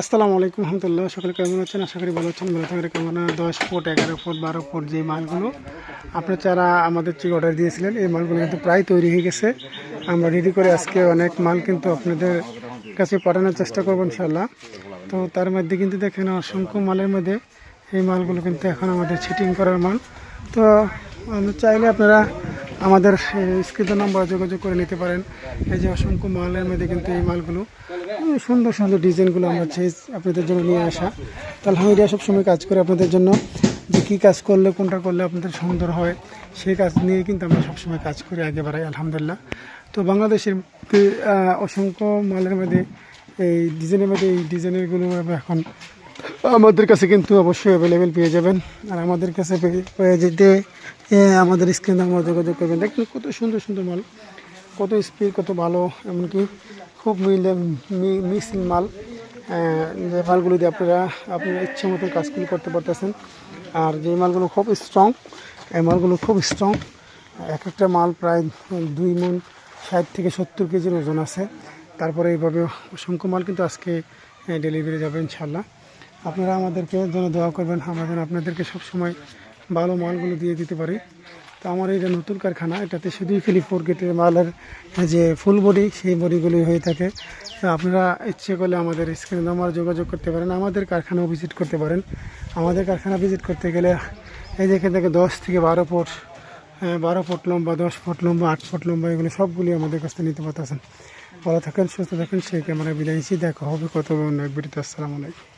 আসসালামু আলাইকুম রহমতুল্লাহ। সকলে কেমন আছেন? আশা করি ভালো আছেন। ভালো থাকার কামনা। 10 ফুট 11 ফুট 12 ফুট যে মালগুলো আপনার যারা আমাদের থেকে অর্ডার দিয়েছিলেন, এই মালগুলো কিন্তু প্রায় তৈরি হয়ে গেছে। আমরা রেডি করে আজকে অনেক মাল কিন্তু আপনাদের কাছে পাঠানোর চেষ্টা করবো ইনশাল্লাহ। তো তার মধ্যে কিন্তু দেখেন অসংখ্য মালের মধ্যে এই মালগুলো কিন্তু এখন আমাদের ছিটিং করার মাল। তো আমরা চাইলে আপনারা আমাদের স্ক্রিনের নাম্বার যোগাযোগ করে নিতে পারেন। এই যে অসংখ্য মালের মধ্যে কিন্তু এই মালগুলো সুন্দর সুন্দর ডিজাইনগুলো আমরা চাই আপনাদের জন্য নিয়ে আসা। তো আলহামদুলিল্লাহ সবসময় কাজ করে আপনাদের জন্য, যে কী কাজ করলে কোনটা করলে আপনাদের সুন্দর হয় সেই কাজ নিয়ে কিন্তু আমরা সবসময় কাজ করি, আগে বাড়াই আলহামদুলিল্লাহ। তো বাংলাদেশের অসংখ্য মালের মধ্যে এই ডিজাইনের মধ্যে এই ডিজাইনেরগুলো এখন আমাদের কাছে কিন্তু অবশ্যই অ্যাভেলেবেল পেয়ে যাবেন। আর আমাদের কাছে পেয়ে যেতে আমাদের স্ক্রিন নাম্বার যোগাযোগ করবেন। দেখুন কত সুন্দর সুন্দর মাল, কত স্পিড, কত ভালো, এমনকি খুব মিক্সিং মাল। যে মালগুলো দিয়ে আপনার ইচ্ছে মতো কাজগুলো করতে পারতেছেন। আর যে মালগুলো খুব স্ট্রং, এই মালগুলো খুব স্ট্রং। এক একটা মাল প্রায় 2 মণ 60 থেকে 70 কেজির ওজন আছে। তারপরে এইভাবে অসংখ্য মাল কিন্তু আজকে ডেলিভারি যাবে ইনশাল্লাহ। আপনারা আমাদেরকে যেন দোয়া করবেন, আমরা যেন আপনাদেরকে সবসময় ভালো মালগুলো দিয়ে দিতে পারি। তো আমার এটা নতুন কারখানা, এটাতে শুধুই খালি 4 গেটের মালের যে ফুল বডি, সেই বডিগুলি হয়ে থাকে। তো আপনারা ইচ্ছে করলে আমাদের স্ক্রিনে নাম্বার যোগাযোগ করতে পারেন, আমাদের কারখানাও ভিজিট করতে পারেন। আমাদের কারখানা ভিজিট করতে গেলে এই যে এখান থেকে 10 থেকে 12 ফুট 12 ফুট লম্বা, 10 ফুট লম্বা, 8 ফুট লম্বা, এগুলো সবগুলি আমাদের কাছ থেকে নিতে পারতেছেন। ভালো থাকেন, সুস্থ থাকেন। সেই ক্যামেরা বিদায় নিচ্ছি। দেখা হবে কত অন্য এক ভিডিওতে। আসসালামু আলাইকুম।